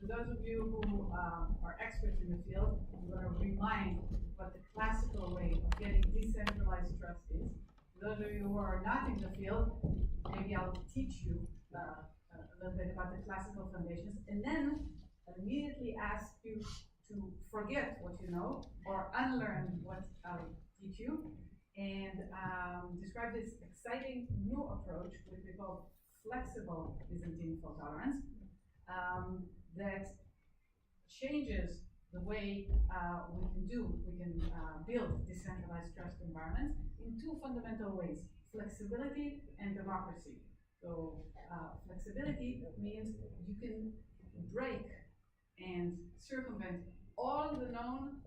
For those of you who are experts in the field, I'm going to remind what the classical way of getting decentralized trust is. For those of you who are not in the field, maybe I'll teach you a little bit about the classical foundations, and then immediately ask you to forget what you know or unlearn what I'll teach you, and describe this exciting new approach, which we call flexible Byzantine fault tolerance, that changes the way we can build decentralized trust environments in two fundamental ways: flexibility and democracy. So flexibility means you can break and circumvent all the known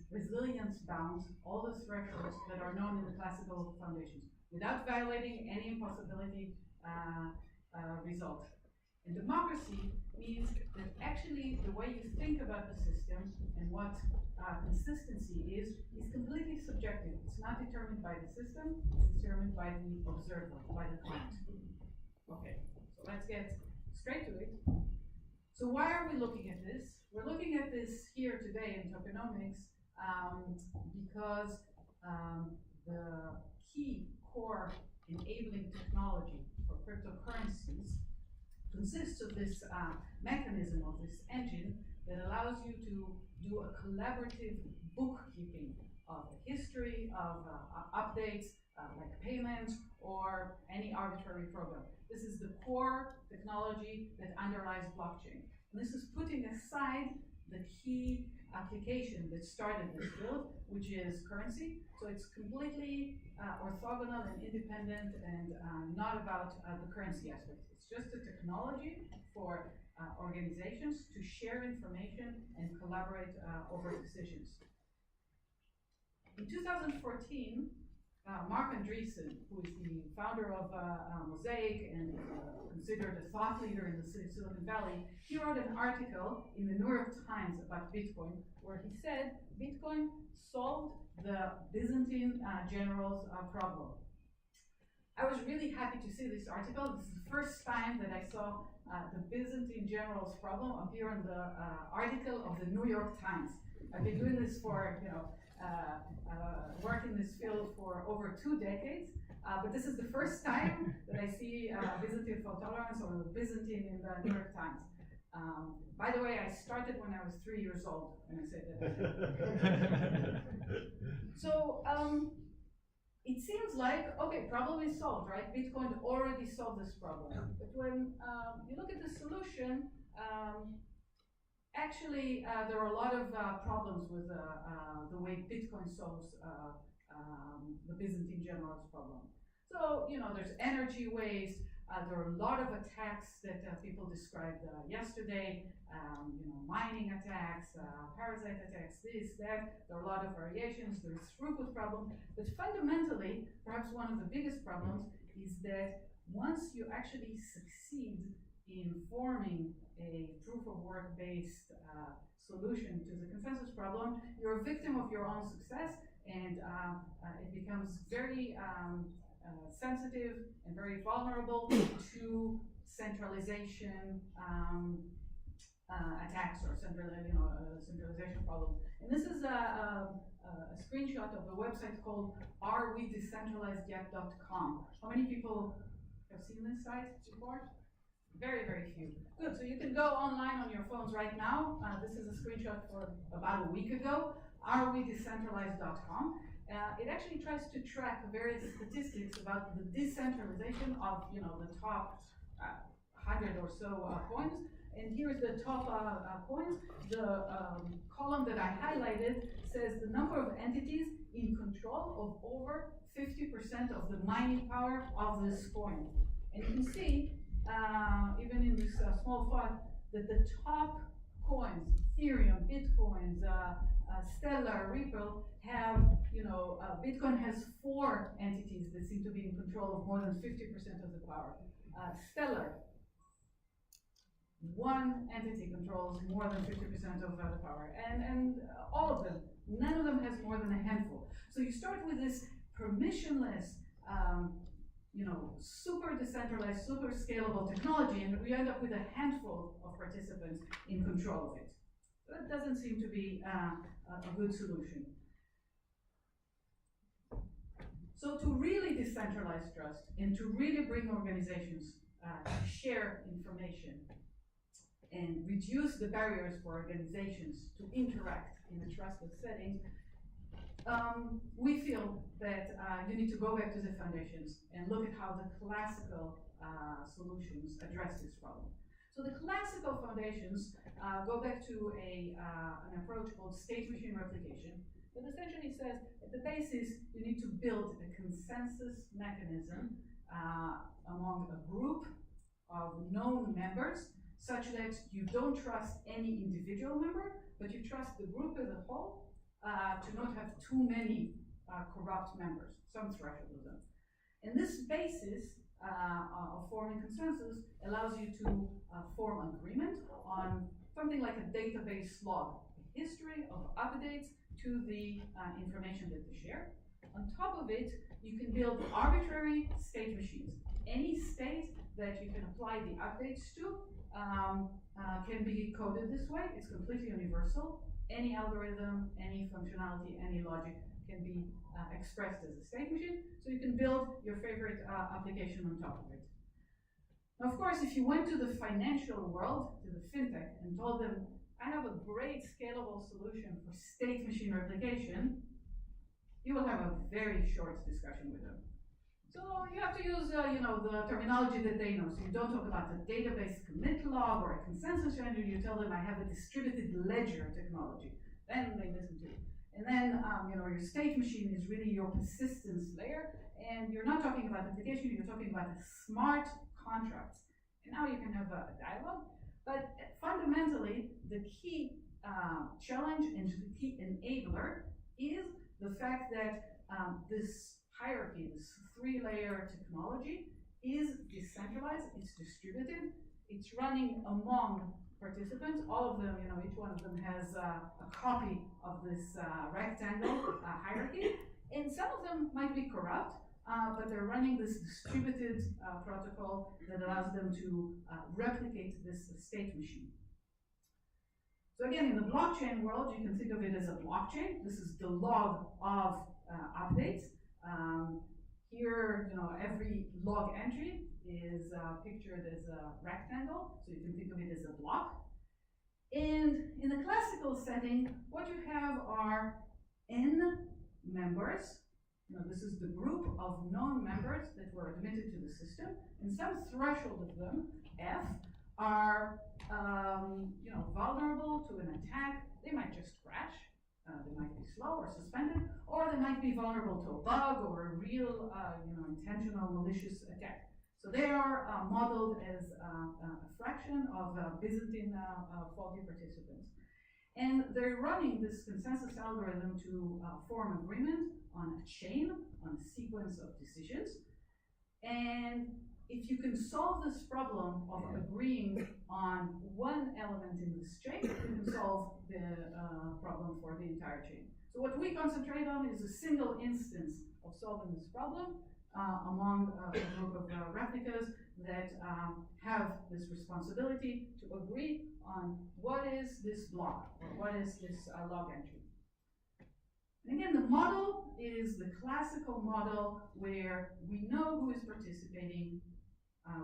resilience bounds, all the thresholds that are known in the classical foundations, without violating any impossibility result. And democracy means that actually the way you think about the system and what consistency is completely subjective. It's not determined by the system, it's determined by the observer, by the client. Okay, so let's get straight to it. So why are we looking at this? We're looking at this here today in tokenomics because the key core enabling technology for cryptocurrencies consists of this mechanism, of this engine that allows you to do a collaborative bookkeeping of the history of updates like payments or any arbitrary program. This is the core technology that underlies blockchain. And this is putting aside the key application that started this field, which is currency. So it's completely orthogonal and independent and not about the currency aspect. It's just a technology for organizations to share information and collaborate over decisions. In 2014, Mark Andreessen, who is the founder of Mosaic and considered a thought leader in the Silicon Valley, he wrote an article in the New York Times about Bitcoin, where he said Bitcoin solved the Byzantine generals' problem. I was really happy to see this article. This is the first time that I saw the Byzantine generals' problem appear in the article of the New York Times. I've been doing this for, work in this field for over 2 decades, but this is the first time that I see Byzantine fault tolerance or Byzantine in the New York Times. By the way, I started when I was 3 years old, when I say that. So it seems like, okay, problem is solved, right? Bitcoin already solved this problem. But when you look at the solution, actually, there are a lot of problems with the way Bitcoin solves the Byzantine generals' problem. So, there's energy waste. There are a lot of attacks that people described yesterday. Mining attacks, parasite attacks, this, that. There are a lot of variations. There's throughput problem. But fundamentally, perhaps one of the biggest problems is that once you actually succeed in forming a proof of work based solution to the consensus problem, you're a victim of your own success, and it becomes very sensitive and very vulnerable to centralization attacks or centralization problems. And this is a screenshot of a website called arewedecentralizedyet.com. How many people have seen this site before? Very, very few. Good, so you can go online on your phones right now. This is a screenshot for about a week ago, arewedecentralized.com. It actually tries to track various statistics about the decentralization of, the top 100 or so coins. And here's the top coins. The column that I highlighted says the number of entities in control of over 50% of the mining power of this coin. And you can see, even in this small font, that the top coins, Ethereum, Bitcoins, Stellar, Ripple, have, Bitcoin has 4 entities that seem to be in control of more than 50% of the power. Stellar, 1 entity controls more than 50% of the power, and all of them, none of them has more than a handful. So you start with this permissionless super decentralized, super scalable technology, and we end up with a handful of participants in control of it. That doesn't seem to be a good solution. So to really decentralize trust and to really bring organizations to share information and reduce the barriers for organizations to interact in a trusted setting, we feel that you need to go back to the foundations and look at how the classical solutions address this problem. So the classical foundations go back to an approach called state machine replication that essentially says at the basis you need to build a consensus mechanism among a group of known members such that you don't trust any individual member, but you trust the group as a whole to not have too many corrupt members, some threshold of them. And this basis of forming consensus allows you to form agreement on something like a database log, a history of updates to the information that they share. On top of it, you can build arbitrary state machines. Any state that you can apply the updates to can be coded this way. It's completely universal. Any algorithm, any functionality, any logic can be expressed as a state machine. So you can build your favorite application on top of it. Now, of course, if you went to the financial world, to the fintech, and told them, I have a great scalable solution for state machine replication, you will have a very short discussion with them. So you have to use, the terminology that they know. So you don't talk about a database commit log or a consensus engine. You tell them I have a distributed ledger technology. Then they listen to you. And then, your state machine is really your persistence layer. And you're not talking about application. You're talking about smart contracts. And now you can have a dialogue. But fundamentally, the key challenge and the key enabler is the fact that this hierarchy, this three-layer technology, is decentralized, it's distributed, it's running among participants. All of them, each one of them has a copy of this rectangle hierarchy, and some of them might be corrupt, but they're running this distributed protocol that allows them to replicate this state machine. So again, in the blockchain world, you can think of it as a blockchain. This is the log of updates. Here, every log entry is pictured as a rectangle, so you can think of it as a block. And in the classical setting, what you have are n members. This is the group of known members that were admitted to the system, and some threshold of them, f, are vulnerable to an attack. They might just crash. They might be slow or suspended, or they might be vulnerable to a bug or a real, intentional malicious attack. So they are modeled as a fraction of Byzantine faulty participants. And they're running this consensus algorithm to form agreement on a chain, on a sequence of decisions. And if you can solve this problem of agreeing on one element in this chain, you can solve the problem for the entire chain. So what we concentrate on is a single instance of solving this problem among a group of replicas that have this responsibility to agree on what is this block, or what is this log entry. And again, the model is the classical model where we know who is participating,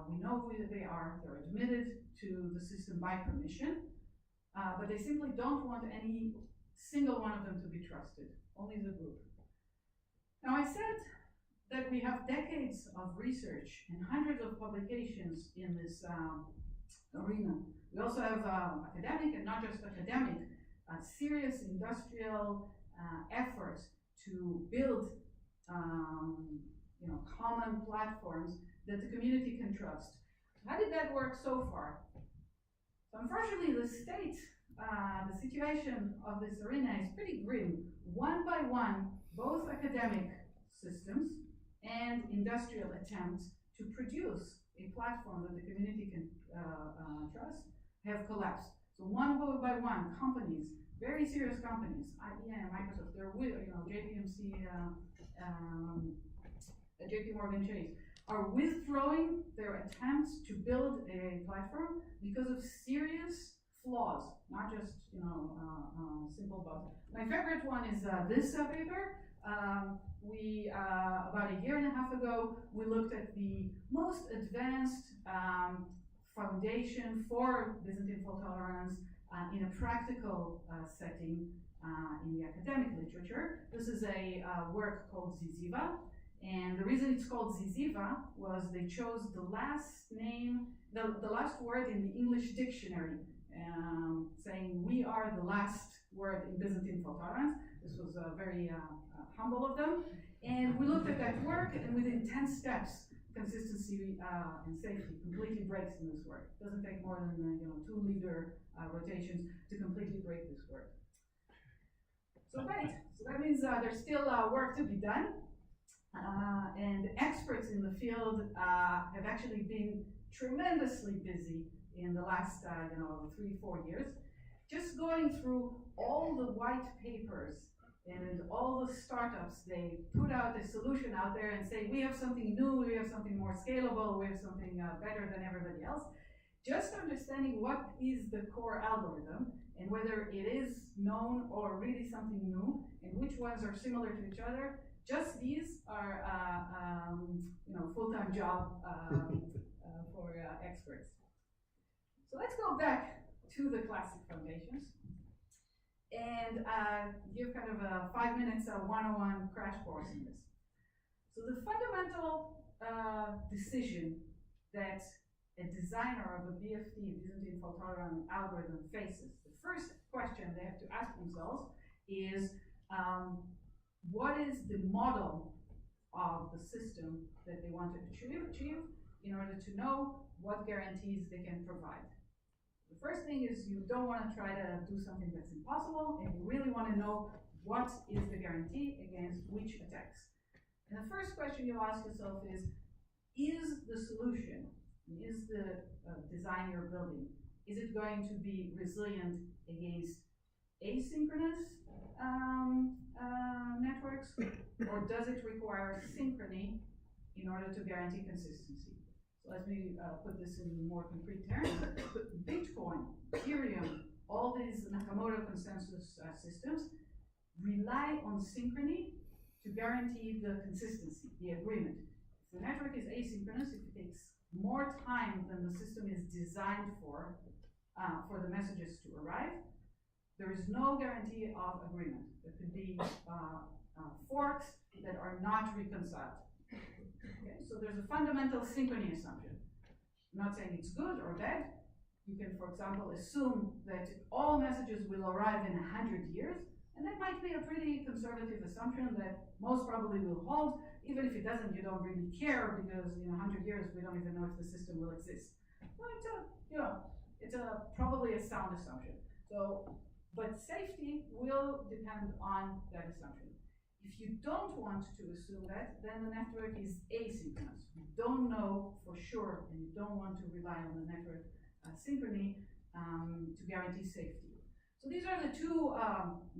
we know who they are, they're admitted to the system by permission, but they simply don't want any single one of them to be trusted, only the group. Now, I said that we have decades of research and hundreds of publications in this arena. We also have academic and not just academic, serious industrial efforts to build common platforms that the community can trust. How did that work so far? So unfortunately, the state, the situation of this arena is pretty grim. One by one, both academic systems and industrial attempts to produce a platform that the community can trust have collapsed. So one by one, companies, very serious companies, IBM, Microsoft, they're with, JPMC, JP Morgan Chase, are withdrawing their attempts to build a platform because of serious flaws, not just simple bugs. My favorite one is this paper. We about a year and a half ago, we looked at the most advanced foundation for Byzantine fault tolerance in a practical setting in the academic literature. This is a work called Ziziva, and the reason it's called Ziziva was they chose the last name, the last word in the English dictionary, saying we are the last word in Byzantine fault tolerance. This was very humble of them. And we looked at that work, and within 10 steps, consistency and safety completely breaks in this work. It doesn't take more than 2 liter rotations to completely break this work. So great. So that means there's still work to be done. And experts in the field have actually been tremendously busy in the last 3-4 years, just going through all the white papers and all the startups. They put out a solution out there and say, we have something new, we have something more scalable, we have something better than everybody else. Just understanding what is the core algorithm and whether it is known or really something new, and which ones are similar to each other. Just these are full-time job for experts. So let's go back to the classic foundations and give kind of a 5 minutes 101 crash course in this. So the fundamental decision that a designer of a BFT, Byzantine fault tolerant algorithm, faces, the first question they have to ask themselves is, what is the model of the system that they want to achieve in order to know what guarantees they can provide? The first thing is you don't want to try to do something that's impossible, and you really want to know what is the guarantee against which attacks. And the first question you ask yourself is the solution, is the design you're building, is it going to be resilient against asynchronous networks, or does it require synchrony in order to guarantee consistency? So let me put this in more concrete terms. Bitcoin, Ethereum, all these Nakamoto consensus systems rely on synchrony to guarantee the consistency, the agreement. If the network is asynchronous, if it takes more time than the system is designed for the messages to arrive, there is no guarantee of agreement. There could be forks that are not reconciled. Okay, so there's a fundamental synchrony assumption. I'm not saying it's good or bad. You can, for example, assume that all messages will arrive in 100 years, and that might be a pretty conservative assumption that most probably will hold. Even if it doesn't, you don't really care, because in 100 years we don't even know if the system will exist. Well, it's probably a sound assumption. So, but safety will depend on that assumption. If you don't want to assume that, then the network is asynchronous. You don't know for sure, and you don't want to rely on the network synchrony to guarantee safety. So these are the two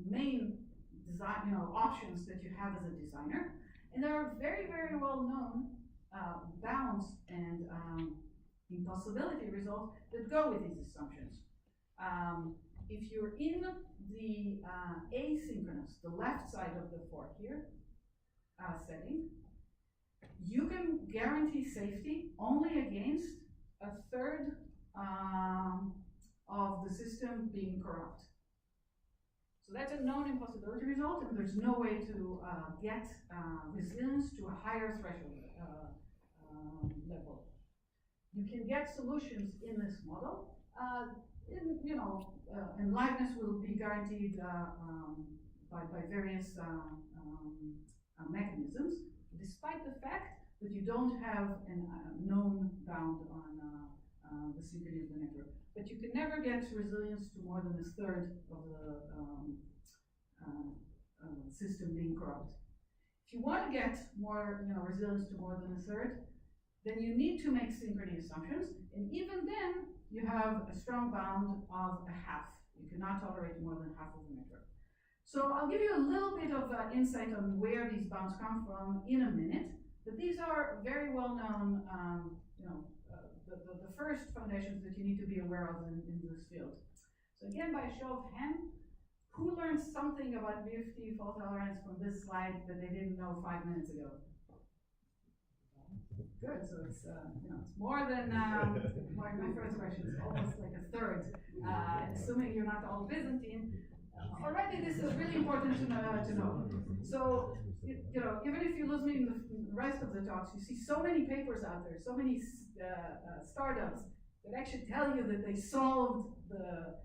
main design, options that you have as a designer, and there are very, very well known bounds and impossibility results that go with these assumptions. If you're in the asynchronous, the left side of the fork here, setting, you can guarantee safety only against a third of the system being corrupt. So that's a known impossibility result, and there's no way to get resilience to a higher threshold level. You can get solutions in this model. And liveness will be guaranteed by various mechanisms, despite the fact that you don't have a known bound on the synchrony of the network. But you can never get resilience to more than a third of the system being corrupt. If you want to get more resilience to more than a third, then you need to make synchrony assumptions, and even then you have a strong bound of a half. You cannot tolerate more than half of the network. So I'll give you a little bit of insight on where these bounds come from in a minute. But these are very well known, the first foundations that you need to be aware of in this field. So again, by a show of hands, who learned something about BFT fault tolerance from this slide that they didn't know 5 minutes ago? Good, so it's it's more than my first question. It's almost like a third. Assuming you're not all Byzantine, already this is really important to know. So even if you lose me in the rest of the talks, you see so many papers out there, so many startups that actually tell you that they solved the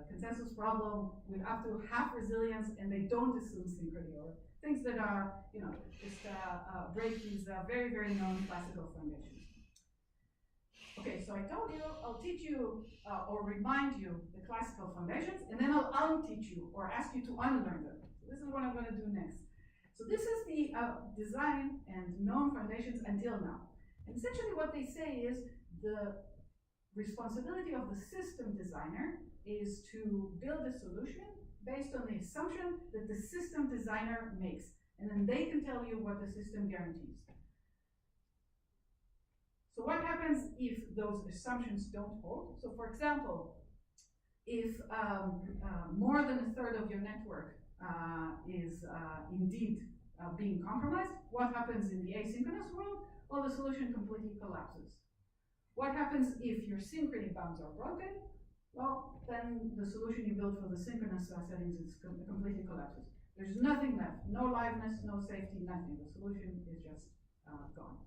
consensus problem with up to half resilience, and they don't assume synchrony or things that are, just break these very, very known classical foundations. Okay, so I told you I'll teach you or remind you the classical foundations, and then I'll unteach you or ask you to unlearn them. So this is what I'm going to do next. So this is the design and known foundations until now. And essentially what they say is the responsibility of the system designer is to build a solution based on the assumption that the system designer makes. And then they can tell you what the system guarantees. So what happens if those assumptions don't hold? So for example, if more than a third of your network is indeed being compromised, what happens in the asynchronous world? Well, the solution completely collapses. What happens if your synchrony bounds are broken? Well, then the solution you build for the synchronous settings is completely collapses. There's nothing left, no liveness, no safety, nothing. The solution is just gone.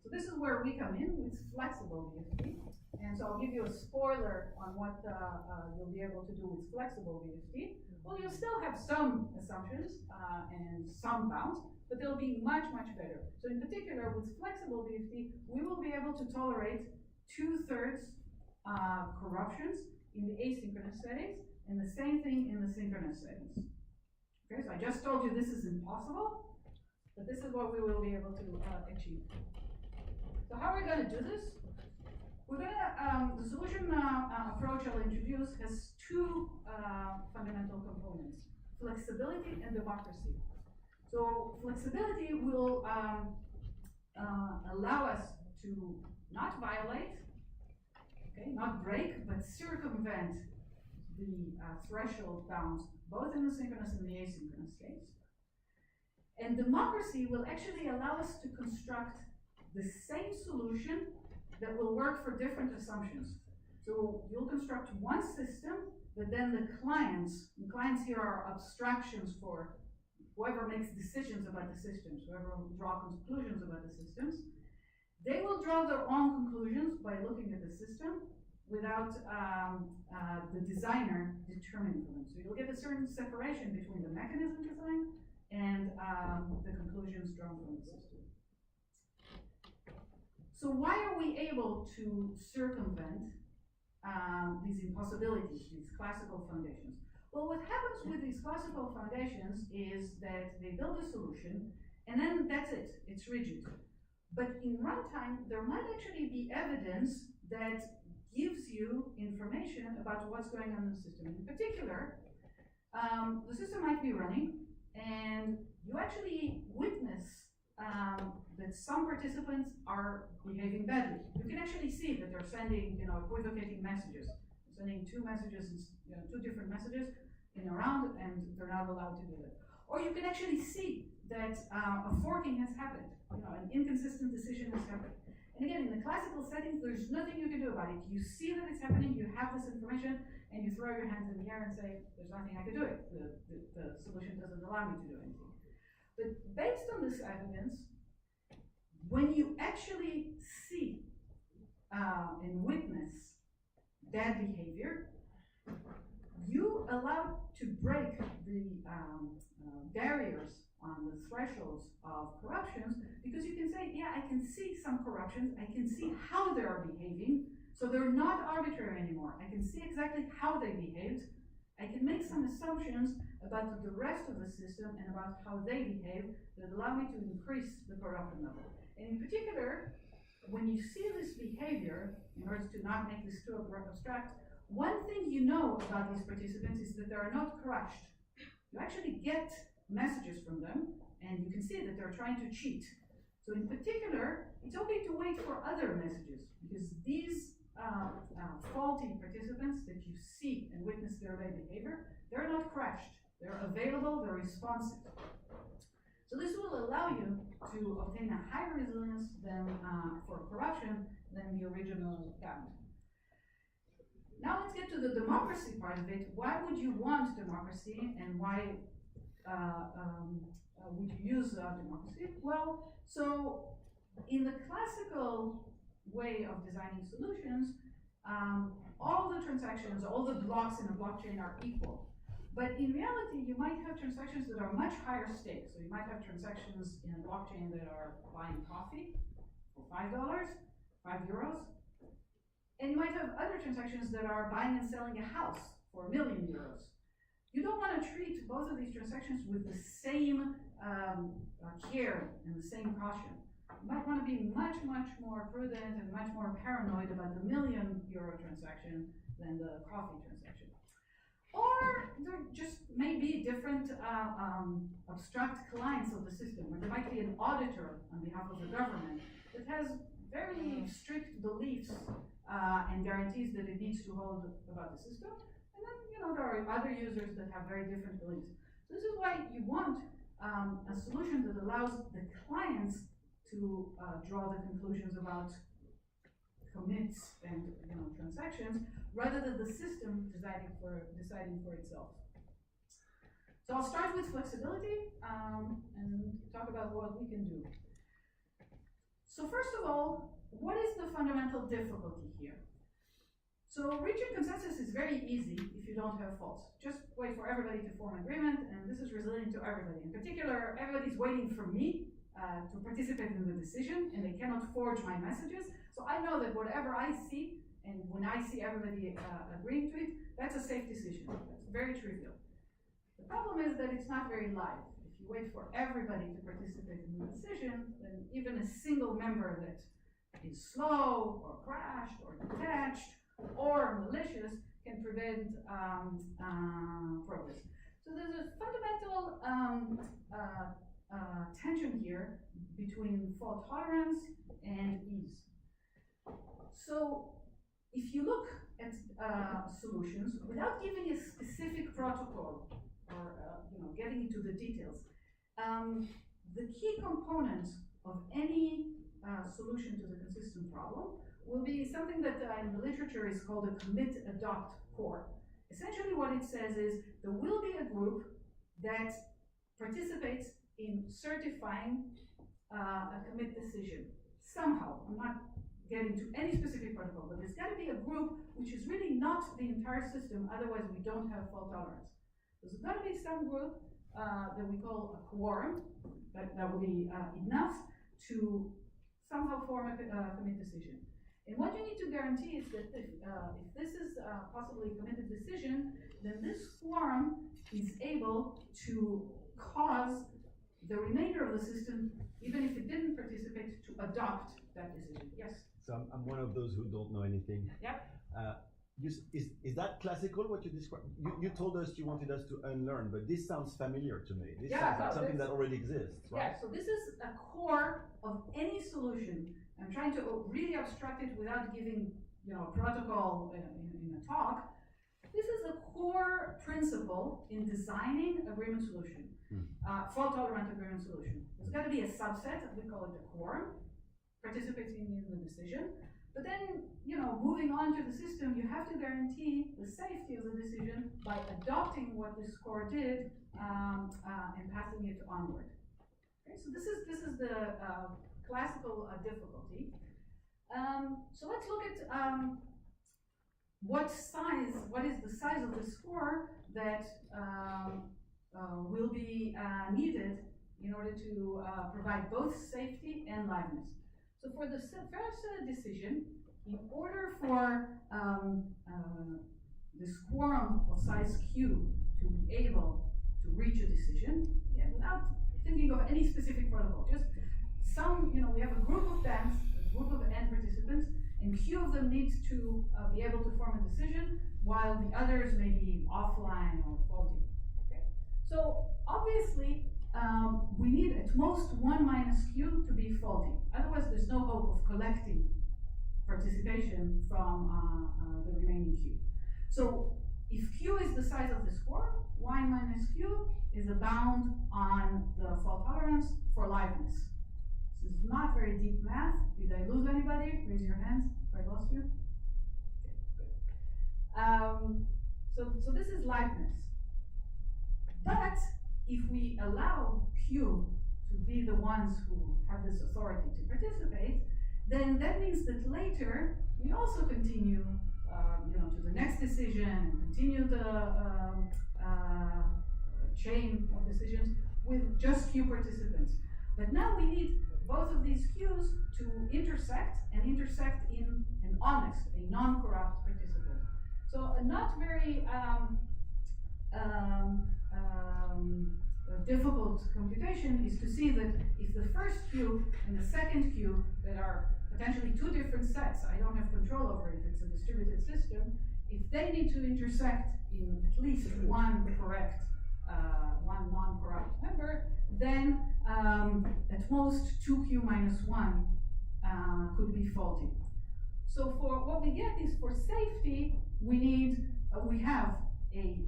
So this is where we come in with flexible BFT. And so I'll give you a spoiler on what you'll be able to do with flexible BFT. Well, you'll still have some assumptions and some bounds, but they'll be much, much better. So in particular, with flexible BFT, we will be able to tolerate 2/3 corruptions in the asynchronous settings, and the same thing in the synchronous settings. Okay, so I just told you this is impossible, but this is what we will be able to achieve. So how are we going to do this? We're going to, the solution approach I'll introduce has two fundamental components, flexibility and democracy. So flexibility will allow us to not violate, okay, not break, but circumvent the threshold bounds, both in the synchronous and the asynchronous states. And democracy will actually allow us to construct the same solution that will work for different assumptions. So you'll construct one system, but then the clients here are abstractions for whoever makes decisions about the systems, whoever will draw conclusions about the systems. They will draw their own conclusions by looking at the system without the designer determining for them. So you'll get a certain separation between the mechanism design and the conclusions drawn from the system. So why are we able to circumvent these impossibilities, these classical foundations? Well, what happens with these classical foundations is that they build a solution, and then that's it, it's rigid. But in runtime, there might actually be evidence that gives you information about what's going on in the system. In particular, the system might be running, and you actually witness that some participants are behaving badly. You can actually see that they're sending, equivocating messages. They're sending two messages, two different messages in a round, and they're not allowed to do that. Or you can actually see that a forking has happened. An inconsistent decision has happened. And again, in the classical settings, there's nothing you can do about it. You see that it's happening, you have this information, and you throw your hands in the air and say, there's nothing I can do. The solution doesn't allow me to do anything. But based on this evidence, when you actually see and witness bad behavior, you allow to break the barriers on the thresholds of corruptions, because you can say, yeah, I can see some corruptions, I can see how they are behaving, so they're not arbitrary anymore. I can see exactly how they behaved. I can make some assumptions about the rest of the system and about how they behave that allow me to increase the corruption level. And in particular, when you see this behavior, in order to not make this too abstract, one thing you know about these participants is that they are not crushed. You actually get messages from them, and you can see that they're trying to cheat. So in particular, it's okay to wait for other messages, because these faulty participants that you see and witness their bad behavior, they're not crashed. They're available, they're responsive. So this will allow you to obtain a higher resilience than for corruption than the original cabinet. Now let's get to the democracy part of it. Why would you want democracy, and why would you use democracy? Well, so in the classical way of designing solutions, all the transactions, all the blocks in a blockchain are equal. But in reality, you might have transactions that are much higher stakes. So you might have transactions in a blockchain that are buying coffee for $5, €5. And you might have other transactions that are buying and selling a house for €1 million. You don't want to treat both of these transactions with the same care and the same caution. You might want to be much, much more prudent and much more paranoid about the €1 million transaction than the coffee transaction. Or there just may be different abstract clients of the system, where there might be an auditor on behalf of the government that has very strict beliefs and guarantees that it needs to hold about the system. And then, there are other users that have very different beliefs. So this is why you want a solution that allows the clients to draw the conclusions about commits and transactions, rather than the system deciding for itself. So I'll start with flexibility and talk about what we can do. So first of all, what is the fundamental difficulty here? So reaching consensus is very easy if you don't have faults. Just wait for everybody to form agreement, and this is resilient to everybody. In particular, everybody's waiting for me to participate in the decision, and they cannot forge my messages. So I know that whatever I see, and when I see everybody agreeing to it, that's a safe decision. That's very trivial. The problem is that it's not very live. If you wait for everybody to participate in the decision, then even a single member that is slow or crashed or detached or malicious can prevent progress. So there's a fundamental tension here between fault tolerance and ease. So if you look at solutions without giving a specific protocol or getting into the details, the key components of any solution to the consistent problem will be something that in the literature is called a commit-adopt core. Essentially what it says is there will be a group that participates in certifying a commit decision somehow. I'm not getting to any specific protocol, but there's got to be a group which is really not the entire system, otherwise we don't have fault tolerance. There's got to be some group that we call a quorum that will be enough to somehow form a commit decision. And what you need to guarantee is that if this is possibly a committed decision, then this quorum is able to cause the remainder of the system, even if it didn't participate, to adopt that decision. Yes? So I'm one of those who don't know anything. Yep. Is that classical, what you described? You told us you wanted us to unlearn, but this sounds familiar to me. This sounds like something that already exists, right? Yeah, so this is a core of any solution. I'm trying to really abstract it without giving a protocol in a talk. This is a core principle in designing agreement solution, fault-tolerant agreement solution. There's got to be a subset, we call it a quorum, participating in the decision. But then, moving on to the system, you have to guarantee the safety of the decision by adopting what this core did and passing it onward. Okay, so this is the classical difficulty. So let's look at what is the size of the score that will be needed in order to provide both safety and liveness. So for the first decision, in order for this quorum of size Q to be able to reach a decision, without thinking of any specific protocol, just we have a group of banks, a group of N participants, and Q of them needs to be able to form a decision, while the others may be offline or faulty. Okay? So obviously, we need at most 1 minus q to be faulty. Otherwise, there's no hope of collecting participation from the remaining q. So if q is the size of the score, y minus q is a bound on the fault tolerance for liveness. This is not very deep math. Did I lose anybody? Raise your hands if I lost you. Okay, good. So this is liveness. But if we allow Q to be the ones who have this authority to participate, then that means that later we also continue, to the next decision and continue the chain of decisions with just Q participants. But now we need both of these Qs to intersect and intersect in an honest, a non-corrupt participant. So a not very difficult computation is to see that if the first Q and the second Q that are potentially two different sets, I don't have control over it, it's a distributed system, if they need to intersect in at least one correct, one non-corrupt member, then at most 2Q minus 1 could be faulty. So for what we get is for safety, we have a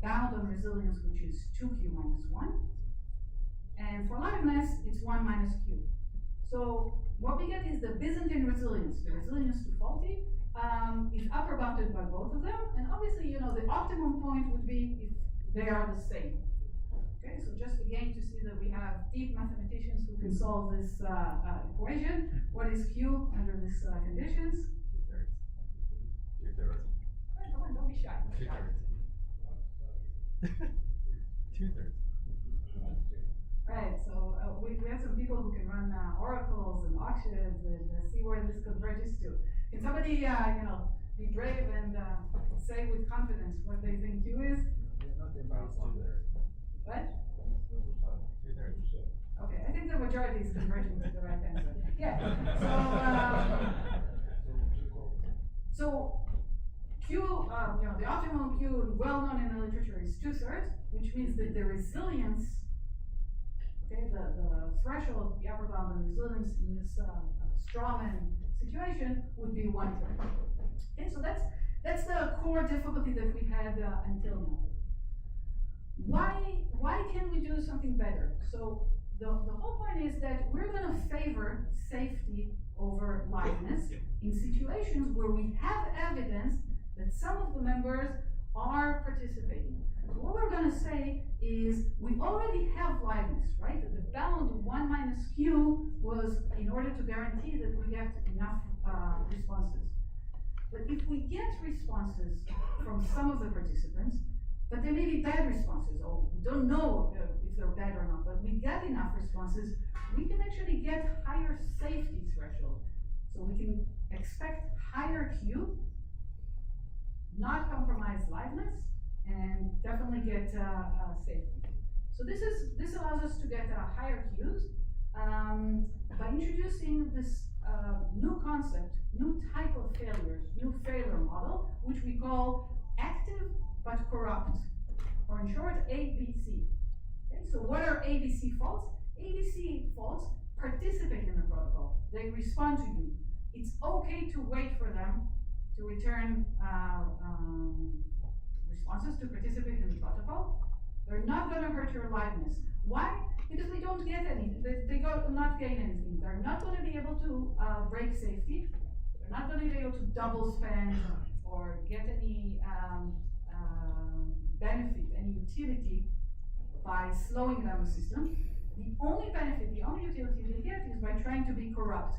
bound on resilience, which is 2Q minus 1. And for liveness, it's 1 minus Q. So what we get is the Byzantine resilience, the resilience to faulty, is upper bounded by both of them. And obviously, the optimum point would be if they are the same. Okay, so just again to see that we have deep mathematicians who can solve this equation. What is Q under these conditions? 2/3. 2/3. Come on, don't be shy. 2/3. Right, so we have some people who can run oracles and auctions and see where this converges to. Can somebody, be brave and say with confidence what they think Q is? What? 2/3. Okay, I think the majority is converging to the right answer. Yeah. So Q, the optimal Q, well known in the literature, is 2/3, which means that the resilience, okay, the threshold, the upper bound of resilience in this strawman situation would be 1/3. Okay, so that's the core difficulty that we had until now. Why can we do something better? So the whole point is that we're going to favor safety over liveness in situations where we have evidence that some of the members are participating. So what we're going to say is we already have liveness, right? The bound 1 minus Q was in order to guarantee that we get enough responses. But if we get responses from some of the participants, but they may be bad responses, or we don't know if they're bad or not, but we get enough responses, we can actually get higher safety threshold. So we can expect higher Q, not compromise liveness, and definitely get safety. So this allows us to get higher Qs by introducing this new concept, new type of failures, new failure model, which we call active but corrupt, or in short, ABC. Okay, so what are ABC faults? ABC faults participate in the protocol. They respond to you. It's okay to wait for them to return responses to participate in the protocol. They're not going to hurt your liveness. Why? Because they don't get anything. They not gain anything. They're not going to be able to break safety. They're not going to be able to double spend or get any benefit, any utility by slowing down the system. The only benefit, the only utility they get is by trying to be corrupt.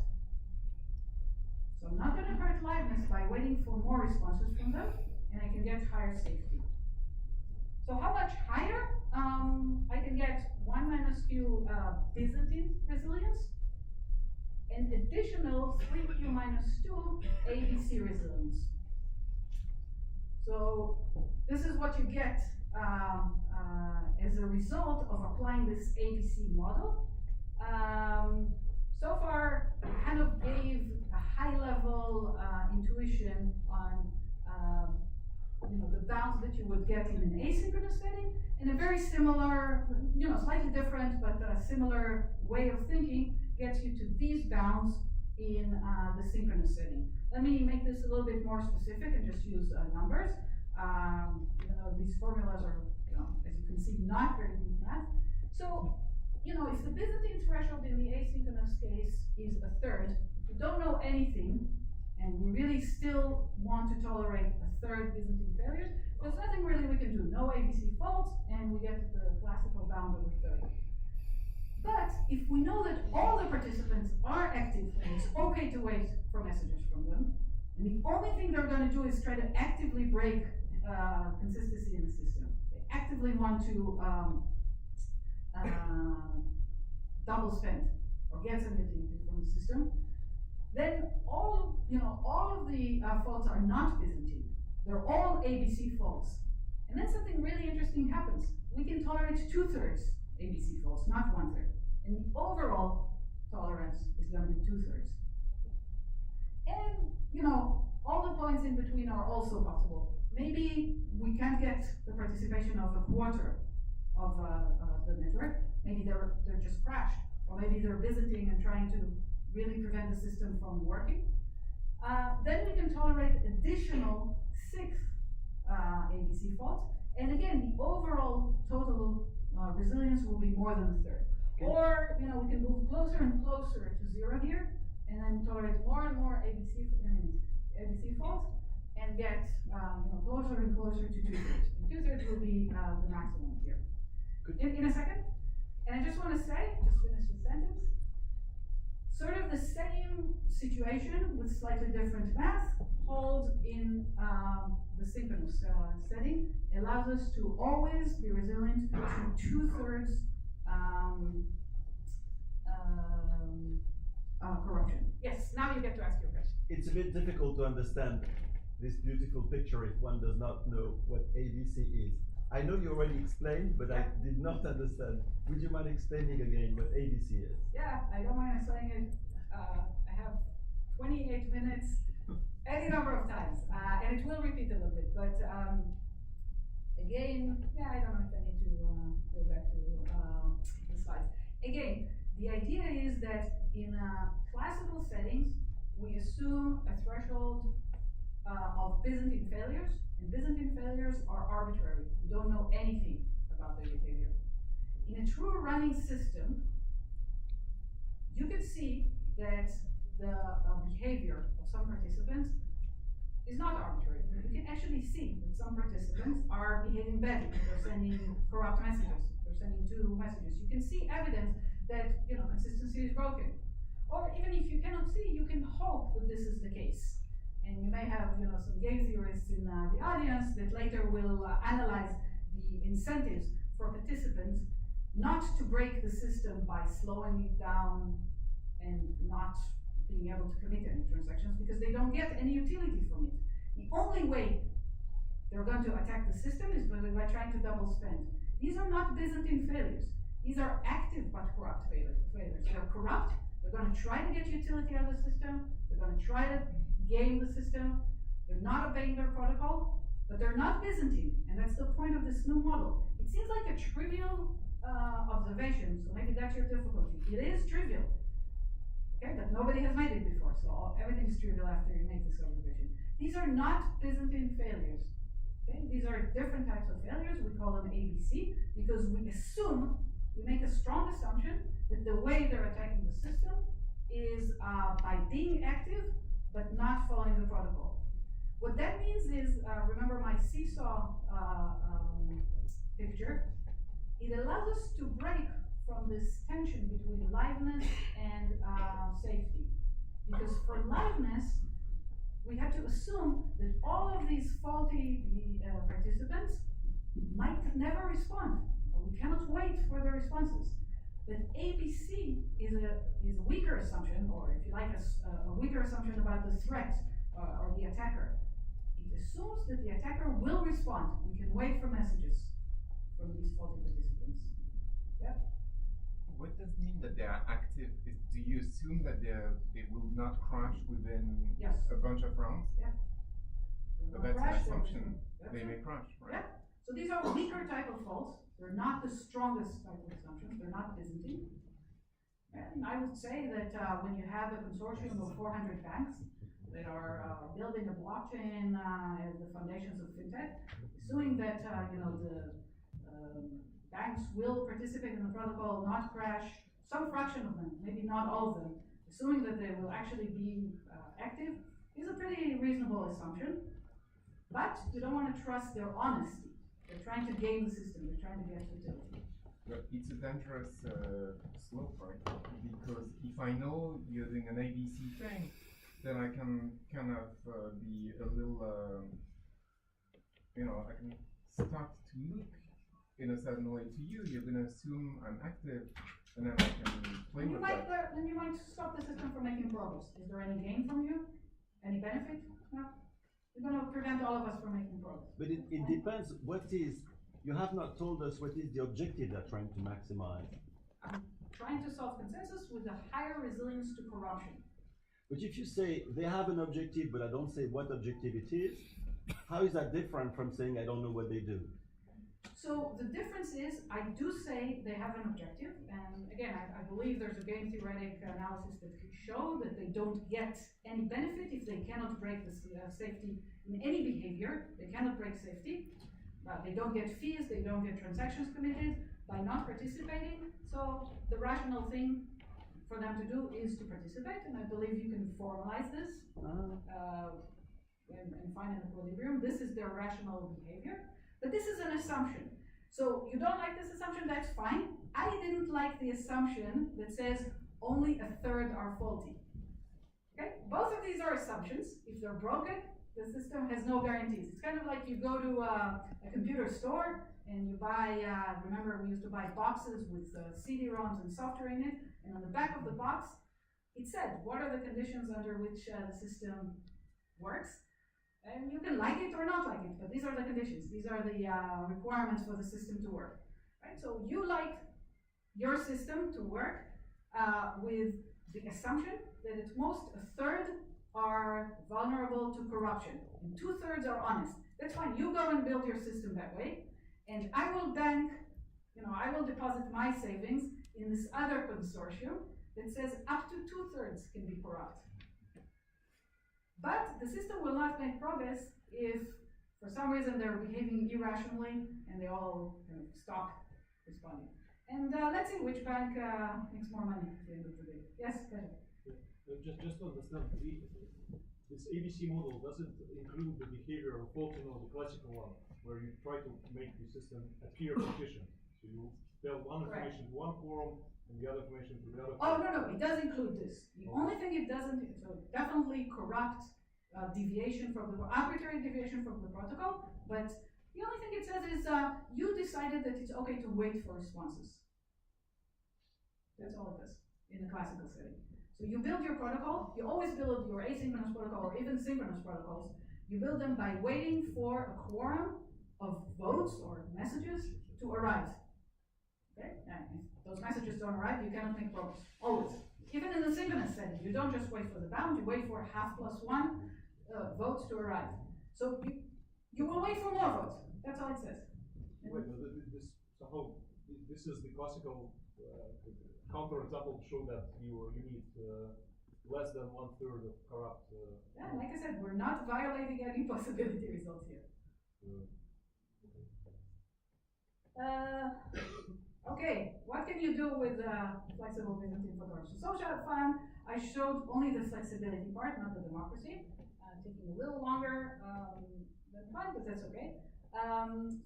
So I'm not going to hurt liveness by waiting for more responses from them, and I can get higher safety. So how much higher? I can get 1 minus Q Byzantine resilience, and additional 3Q minus 2 ABC resilience. So this is what you get as a result of applying this ABC model. So far, I kind of gave a high-level intuition on the bounds that you would get in an asynchronous setting, and a very similar, slightly different, but a similar way of thinking gets you to these bounds in the synchronous setting. Let me make this a little bit more specific and just use numbers. Even though these formulas are, as you can see, not very deep math. So, if the Byzantine threshold in the asynchronous case is a third, if we don't know anything, and we really still want to tolerate a third Byzantine failures, there's nothing really we can do. No ABC faults, and we get the classical bound of a third. But if we know that all the participants are active, and it's okay to wait for messages from them, and the only thing they're going to do is try to actively break consistency in the system. They actively want to double spend or get some utility from the system. Then all of the faults are not Byzantine. They're all ABC faults. And then something really interesting happens. We can tolerate 2/3 ABC faults, not 1/3. And the overall tolerance is going to be 2/3. And, all the points in between are also possible. Maybe we can't get the participation of a quarter of the network. Maybe they're just crashed. Or maybe they're Byzantine and trying to really prevent the system from working. Then we can tolerate additional 6 ABC faults. And again, the overall total resilience will be more than a third. Or, we can move closer and closer to 0 here, and then tolerate more and more ABC faults, and get closer and closer to 2/3. And 2/3 will be the maximum here. In a second. And I just want to say, just finish the sentence, sort of the same situation with slightly different math holds in the synchronous setting. It allows us to always be resilient to 2/3 corruption. Yes, now you get to ask your question. It's a bit difficult to understand this beautiful picture if one does not know what ABC is. I know you already explained, but I did not understand. Would you mind explaining again what ABC is? Yeah, I don't mind explaining it. I have 28 minutes, any number of times, and it will repeat a little bit. But again, I don't know if I need to go back to the slides. Again, the idea is that in classical settings, we assume a threshold of Byzantine failures, and Byzantine failures are arbitrary. We don't know anything about their behavior. In a true running system, you can see that the behavior of some participants is not arbitrary. You can actually see that some participants are behaving badly. They're sending corrupt messages. They're sending 2 messages. You can see evidence that consistency is broken. Or even if you cannot see, you can hope that this is the case. And you may have some game theorists in the audience that later will analyze the incentives for participants not to break the system by slowing it down and not being able to commit any transactions because they don't get any utility from it. The only way they're going to attack the system is by trying to double spend. These are not Byzantine failures. These are active but corrupt failures. They're corrupt. They're going to try to get utility out of the system. They're going to try to game the system. They're not obeying their protocol, but they're not Byzantine, and that's the point of this new model. It seems like a trivial observation, so maybe that's your difficulty. It is trivial, okay, but nobody has made it before, so everything's trivial after you make this observation. These are not Byzantine failures. Okay? These are different types of failures. We call them ABC because we make a strong assumption that the way they're attacking the system is by being active but not following the protocol. What that means is, remember my seesaw picture, it allows us to break from this tension between liveness and safety. Because for liveness, we have to assume that all of these faulty participants might never respond. We cannot wait for the responses. But ABC is a weaker assumption, or if you like, a weaker assumption about the threat or the attacker. It assumes that the attacker will respond. We can wait for messages from these faulty participants. Yeah. What does it mean that they are active? Do you assume that they will not crash within Yes. a bunch of rounds? Yeah. But that's an crash, assumption. that's They it. may crash, right? Yeah. So these are weaker type of faults. They're not the strongest type of assumptions. They're not Byzantine. And I would say that when you have a consortium of 400 banks that are building a blockchain as the foundations of fintech, assuming that the banks will participate in the protocol, not crash, some fraction of them, maybe not all of them, assuming that they will actually be active, is a pretty reasonable assumption. But you don't want to trust their honesty. They're trying to game the system. They're trying to get utility. But it's a dangerous slope, right? Because if I know you're doing an ABC thing, then I can kind of be a little, I can start to look in a certain way to you. You're going to assume I'm active, and then I can play with that. Then you might stop the system from making progress. Is there any gain from you? Any benefit? No. You're going to prevent all of us from making progress. But it depends. What is, you have not told us what is the objective they're trying to maximize. I'm trying to solve consensus with a higher resilience to corruption. But if you say they have an objective, but I don't say what objective it is, how is that different from saying I don't know what they do? So the difference is, I do say they have an objective, and again, I believe there's a game theoretic analysis that could show that they don't get any benefit if they cannot break the safety in any behavior. They cannot break safety. They don't get fees, they don't get transactions committed by not participating. So the rational thing for them to do is to participate, and I believe you can formalize this and find an equilibrium. This is their rational behavior. But this is an assumption. So you don't like this assumption, that's fine. I didn't like the assumption that says only a third are faulty. Okay? Both of these are assumptions. If they're broken, the system has no guarantees. It's kind of like you go to a computer store and you buy, remember we used to buy boxes with CD-ROMs and software in it, and on the back of the box, it said, what are the conditions under which the system works? And you can like it or not like it, but these are the conditions. These are the requirements for the system to work. Right? So you like your system to work with the assumption that at most a third are vulnerable to corruption, and 2/3 are honest. That's fine. You go and build your system that way, and I will bank, I will deposit my savings in this other consortium that says up to 2/3 can be corrupt. But the system will not make progress if, for some reason, they're behaving irrationally and they all stop responding. And let's see which bank makes more money at the end of the day. Yes, Peter? Just to understand, this ABC model doesn't include the behavior of faulting of the classical one, where you try to make the system adhere partition. So you tell one information to one quorum and the other information to the other quorum. Oh, no, it does include this. The only thing it doesn't, so definitely corrupt deviation from the, arbitrary deviation from the protocol, but the only thing it says is you decided that it's okay to wait for responses. That's all it does in the classical setting. So you build your protocol, you always build your asynchronous protocol or even synchronous protocols, you build them by waiting for a quorum of votes or messages to arrive. Okay? And if those messages don't arrive, you cannot make progress. Always. Even in the synchronous setting, you don't just wait for the bound, you wait for half plus one votes to arrive. So you will wait for more votes. That's all it says. Wait, this is the classical counterexample to show that you need less than 1/3 of corrupt. Yeah, like I said, we're not violating any possibility results here. Okay, what can you do with flexible Byzantine photography? Social fun, I showed only the flexibility part, not the democracy. Taking a little longer than fun, but that's okay.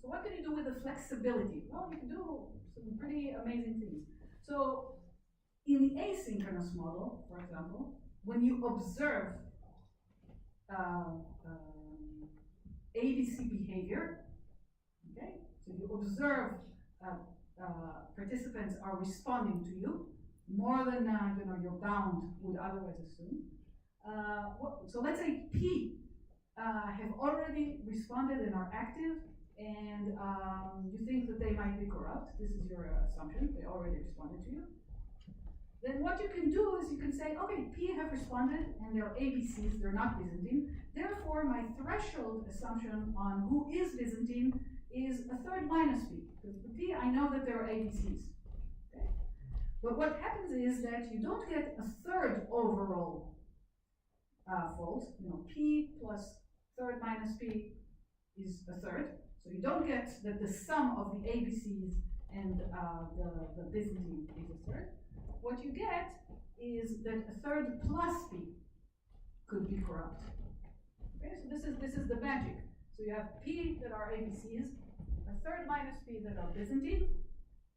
So what can you do with the flexibility? Well, you can do some pretty amazing things. So in the asynchronous model, for example, when you observe ABC behavior, okay, so you observe participants are responding to you more than your bound would otherwise assume. So let's say P have already responded and are active, and you think that they might be corrupt. This is your assumption. They already responded to you. Then what you can do is you can say, okay, P have responded and they're ABCs, they're not Byzantine. Therefore, therefore my threshold assumption on who is Byzantine is a third minus p, because the p, I know that there are ABCs. Okay? But what happens is that you don't get a third overall fault. You know, p plus third minus p is a third. So you don't get that the sum of the ABCs and the Byzantine is a third. What you get is that a third plus p could be corrupt. Okay, so this is the magic. So you have p that are ABCs, a third minus p that are Byzantine,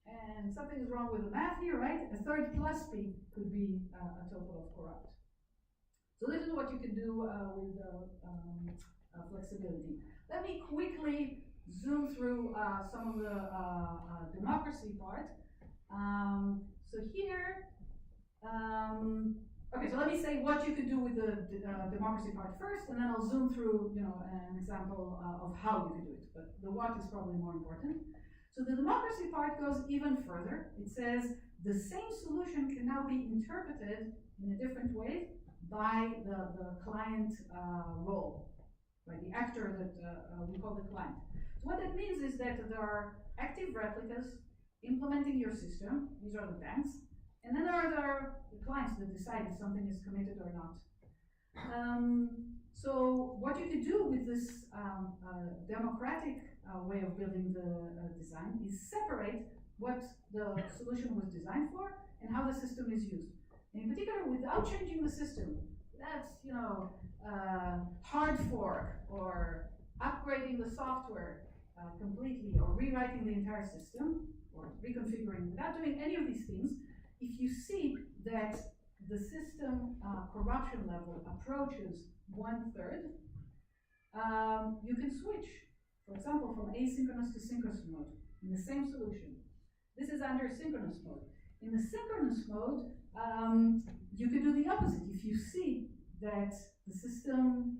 and something is wrong with the math here, right? A third plus p could be a total of corrupt. So this is what you can do with flexibility. Let me quickly zoom through some of the democracy part. So here, okay, so let me say what you could do with the democracy part first, and then I'll zoom through, an example of how you could do it. But the what is probably more important. So the democracy part goes even further. It says the same solution can now be interpreted in a different way by the client role, by the actor that we call the client. So what that means is that there are active replicas implementing your system. These are the banks. And then there are the clients that decide if something is committed or not. So what you could do with this democratic way of building the design is separate what the solution was designed for and how the system is used. And in particular, without changing the system, that's hard fork or upgrading the software completely or rewriting the entire system or reconfiguring. Without doing any of these things, if you see that the system corruption level approaches 1/3, you can switch, for example, from asynchronous to synchronous mode in the same solution. This is under synchronous mode. In the synchronous mode, you could do the opposite. If you see that the system,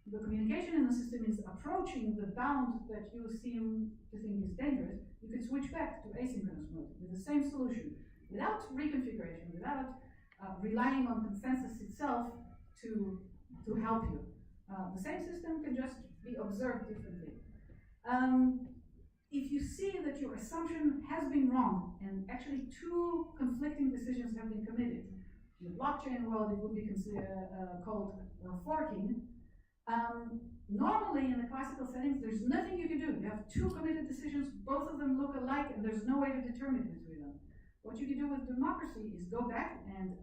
the communication in the system is approaching the bound that you seem to think is dangerous, you can switch back to asynchronous mode with the same solution, without reconfiguration, without relying on consensus itself to help you. The same system can just be observed differently. If you see that your assumption has been wrong, and actually two conflicting decisions have been committed, in the blockchain world it would be called forking. Normally in the classical settings, there's nothing you can do. You have two committed decisions, both of them look alike, and there's no way to determine between them. What you can do with democracy is go back and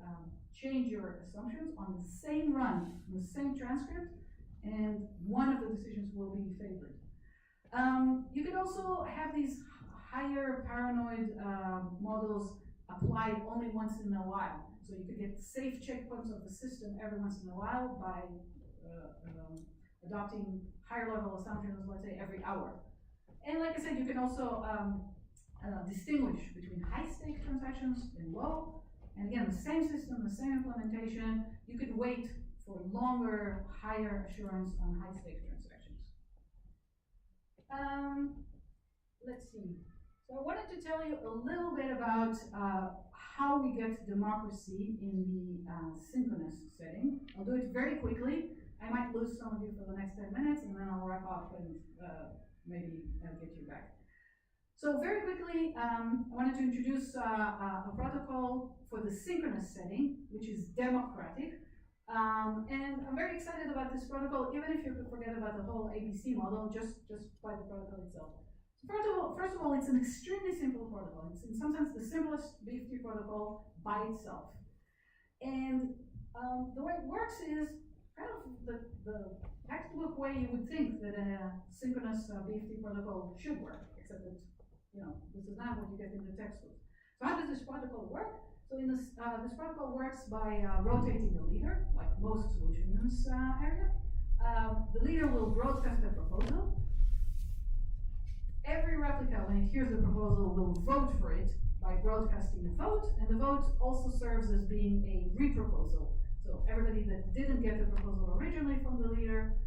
change your assumptions on the same run, on the same transcript, and one of the decisions will be favored. You can also have these higher paranoid models applied only once in a while. So you could get safe checkpoints of the system every once in a while by adopting higher level assumptions, let's say every hour. And like I said, you can also distinguish between high stake transactions and low. And again, the same system, the same implementation, you could wait for longer, higher assurance on high stake transactions. Let's see. So I wanted to tell you a little bit about how we get democracy in the synchronous setting. I'll do it very quickly. I might lose some of you for the next 10 minutes, and then I'll wrap up and maybe get you back. So very quickly, I wanted to introduce a protocol for the synchronous setting, which is democratic. And I'm very excited about this protocol, even if you could forget about the whole ABC model, just by the protocol itself. So first of all, it's an extremely simple protocol. It's in some sense the simplest BFT protocol by itself. And the way it works is kind of the textbook way you would think that a synchronous BFT protocol should work, except that, this is not what you get in the textbook. So how does this protocol work? So in this protocol works by rotating the leader, like most solutions in this area. The leader will broadcast a proposal. Every replica, when it hears the proposal, will vote for it by broadcasting a vote, and the vote also serves as being a reproposal. So everybody that didn't get the proposal originally from the leader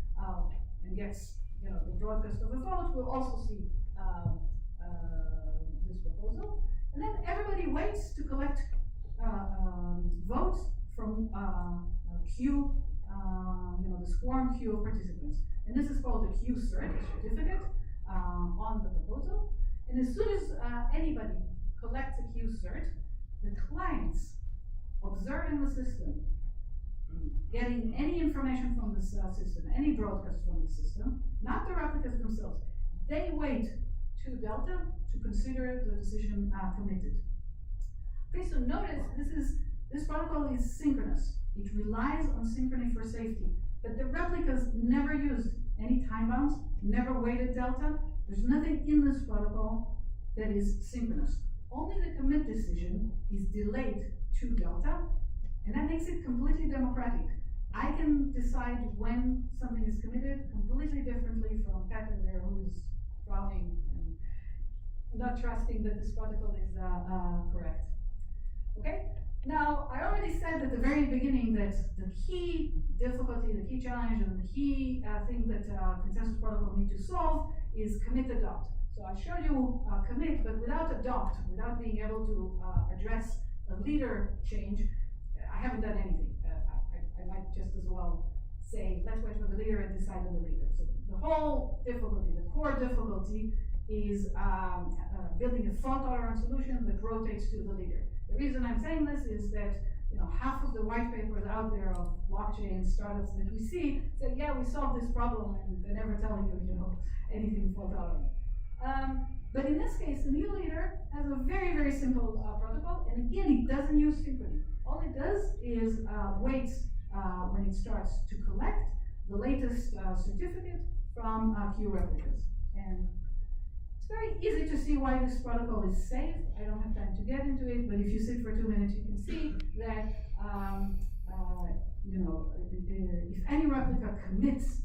and gets the broadcast of a vote will also see this proposal. And then everybody waits to collect votes from queue the swarm queue of participants. And this is called a queue cert, a certificate on the proposal. And as soon as anybody collects a queue cert, the clients observing the system, getting any information from this system, any broadcast from the system, not the replicas themselves, they wait to Delta to consider the decision committed. Okay, so notice this protocol is synchronous. It relies on synchrony for safety, but the replicas never used any time bounds, never waited Delta. There's nothing in this protocol that is synchronous. Only the commit decision is delayed to Delta, and that makes it completely democratic. I can decide when something is committed completely differently from Peter there, who's frowning and not trusting that this protocol is correct. Okay? Now, I already said at the very beginning that the key difficulty, the key challenge, and the key thing that consensus protocol need to solve is commit adopt. So I showed you commit, but without adopt, without being able to address a leader change, I haven't done anything. I might just as well say, let's wait for the leader and decide on the leader. So the whole difficulty, the core difficulty, is building a fault-tolerant solution that rotates to the leader. The reason I'm saying this is that half of the white papers out there of blockchain startups that we see say, yeah, we solved this problem, and they're never telling you, anything fault-tolerant. But in this case, the new leader has a very, very simple protocol, and again, it doesn't use synchrony. All it does is wait when it starts to collect the latest certificate from queue replicas. And it's very easy to see why this protocol is safe. I don't have time to get into it, but if you sit for 2 minutes, you can see that if any replica commits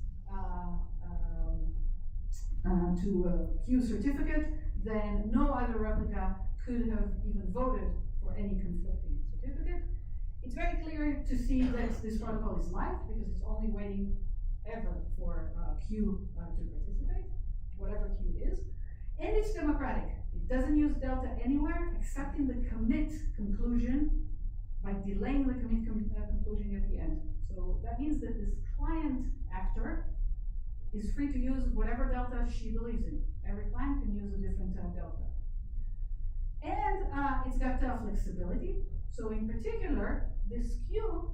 to a queue certificate, then no other replica could have even voted for any conflicting certificate. It's very clear to see that this protocol is live because it's only waiting ever for queue to participate, whatever queue is. And it's democratic. It doesn't use Delta anywhere except in the commit conclusion by delaying the commit conclusion at the end. So that means that this client actor is free to use whatever Delta she believes in. Every client can use a different Delta. And it's got flexibility. So in particular, this queue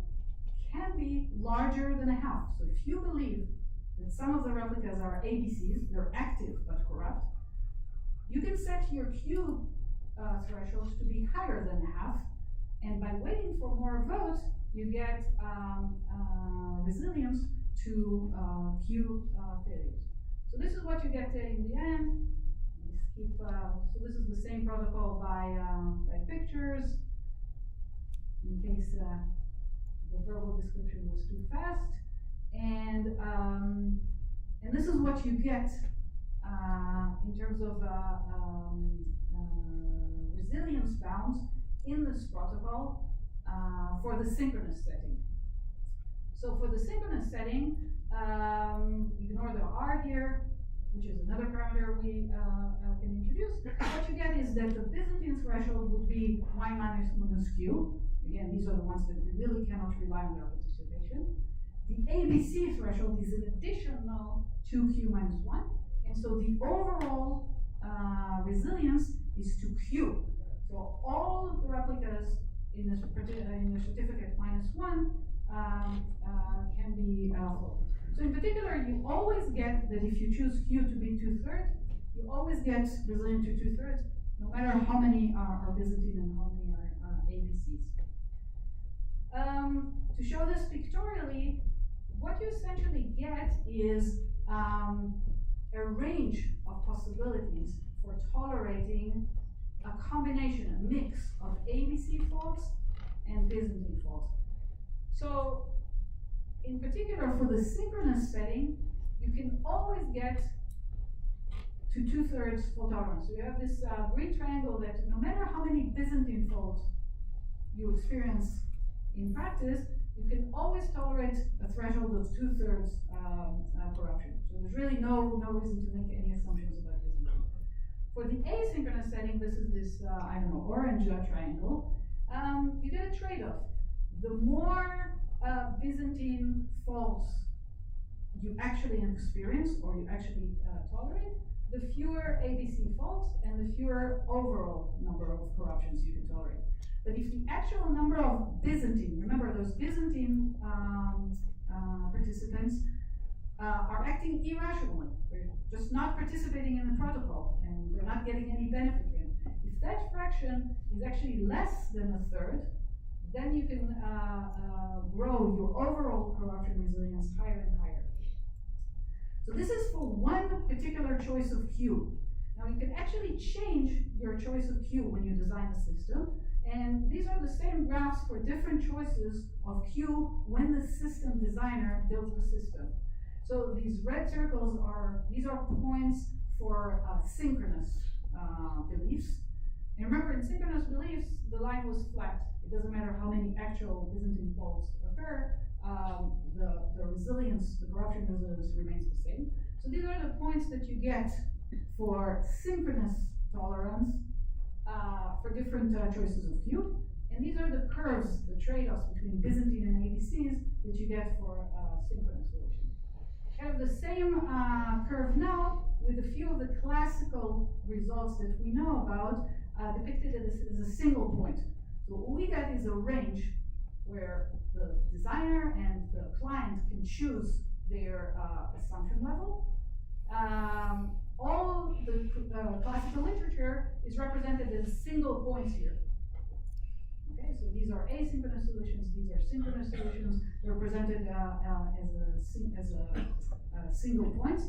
can be larger than a half. So if you believe that some of the replicas are ABCs, they're active but corrupt, you can set your queue thresholds to be higher than a half, and by waiting for more votes, you get resilience to queue failures. So this is what you get in the end. So this is the same protocol by pictures, in case the verbal description was too fast. And this is what you get in terms of resilience bounds in this protocol for the synchronous setting. So for the synchronous setting, ignore the R here, which is another parameter we can introduce. What you get is that the Byzantine threshold would be y minus q. Again, these are the ones that we really cannot rely on their participation. The ABC threshold is an additional 2q minus 1. And so the overall resilience is to q. So all the replicas in the certificate minus 1 can be folded. So in particular, you always get that if you choose q to be 2/3, you always get resilient to 2/3, no matter how many are Byzantine and how many are ABCs. To show this pictorially, what you essentially get is a range of possibilities for tolerating a combination, a mix of ABC faults and Byzantine faults. So, in particular, for the synchronous setting, you can always get to 2/3 fault tolerance. So you have this green triangle that no matter how many Byzantine faults you experience in practice, you can always tolerate a threshold of 2/3 corruption. So there's really no reason to make any assumptions about Byzantine. For the asynchronous setting, this is this, orange triangle, you get a trade-off. The more Byzantine faults you actually experience or you actually tolerate, the fewer ABC faults and the fewer overall number of corruptions you can tolerate. But if the actual number of Byzantine, remember those Byzantine participants are acting irrationally, they're just not participating in the protocol and they're not getting any benefit from it. If that fraction is actually less than a third, then you can grow your overall corruption resilience higher and higher. So this is for one particular choice of Q. Now you can actually change your choice of Q when you design a system, and these are the same graphs for different choices of Q when the system designer builds the system. So these red circles these are points for synchronous beliefs. And remember, in synchronous beliefs, the line was flat. It doesn't matter how many actual Byzantine faults occur, the resilience, the corruption resilience remains the same. So these are the points that you get for synchronous tolerance for different choices of Q. And these are the curves, the trade-offs between Byzantine and ABCs that you get for synchronous solutions. Kind of the same curve now with a few of the classical results that we know about depicted as a single point. So what we get is a range where the designer and the client can choose their assumption level. All the classical literature is represented as single points here. Okay, so these are asynchronous solutions, these are synchronous solutions. They're presented as a single points.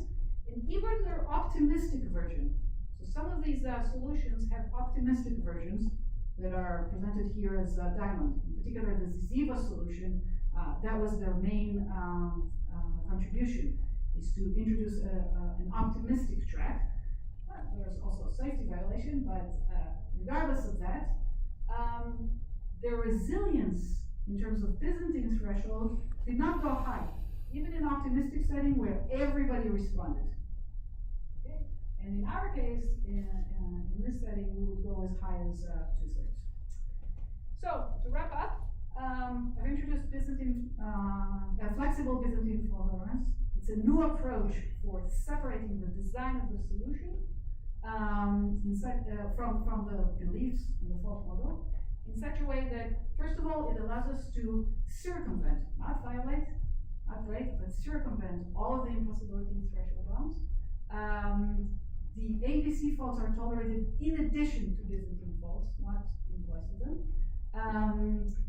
And even their optimistic version. So some of these solutions have optimistic versions that are presented here as diamond. In particular, the Ziva solution, that was their main contribution, is to introduce an optimistic track. There's also a safety violation, but regardless of that, their resilience in terms of Byzantine threshold did not go high, even in optimistic setting where everybody responded. Okay? And in our case, in this setting, we would go as high as 2/3. So, to wrap up, I've introduced flexible Byzantine fault tolerance. It's a new approach for separating the design of the solution from the beliefs in the fault model in such a way that, first of all, it allows us to circumvent, not violate, not break, but circumvent all of the impossibility threshold bounds. The ABC faults are tolerated in addition to Byzantine faults, not in place of them.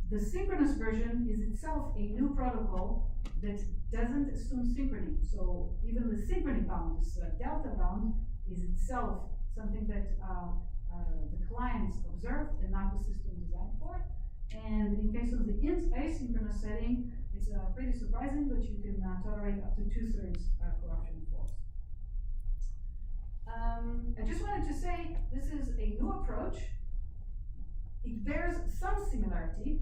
The synchronous version is itself a new protocol that doesn't assume synchrony. So even the synchrony bound, this delta bound, is itself something that the clients observed and not the system designed for. And in case of the asynchronous setting, it's pretty surprising that you can tolerate up to 2/3 corruption faults. I just wanted to say this is a new approach. It bears some similarity,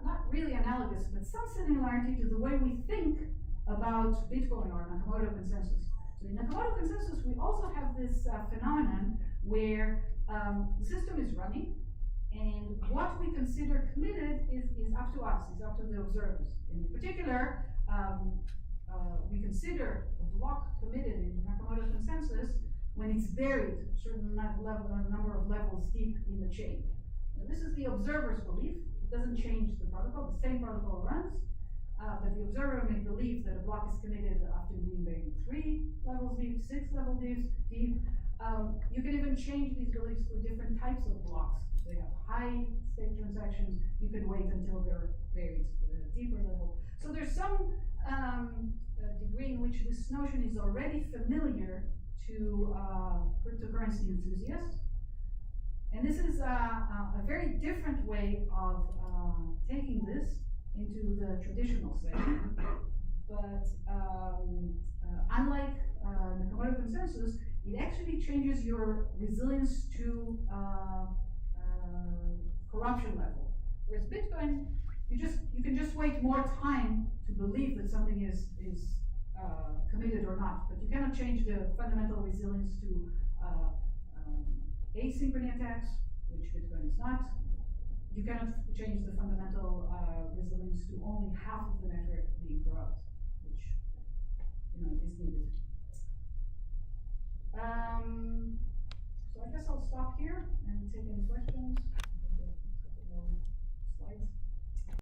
not really analogous, but some similarity to the way we think about Bitcoin or Nakamoto consensus. So in Nakamoto consensus, we also have this phenomenon where the system is running, and what we consider committed is up to us, is up to the observers. In particular, we consider a block committed in Nakamoto consensus when it's buried a certain number of levels deep in the chain. Now, this is the observer's belief. It doesn't change the protocol. The same protocol runs, but the observer may believe that a block is committed after being buried 3 levels deep, 6 levels deep. You can even change these beliefs for different types of blocks. They have high stake transactions. You can wait until they're buried at a deeper level. So there's some degree in which this notion is already familiar to cryptocurrency enthusiasts. And this is a very different way of taking this into the traditional setting. But unlike Nakamoto consensus, it actually changes your resilience to corruption level. Whereas Bitcoin, you can just wait more time to believe that something is committed or not, but you cannot change the fundamental resilience to asynchrony attacks, which Bitcoin is not. you cannot change the fundamental resilience to only half of the network being corrupt, which is needed. So I guess I'll stop here and take any questions. Maybe a couple more slides.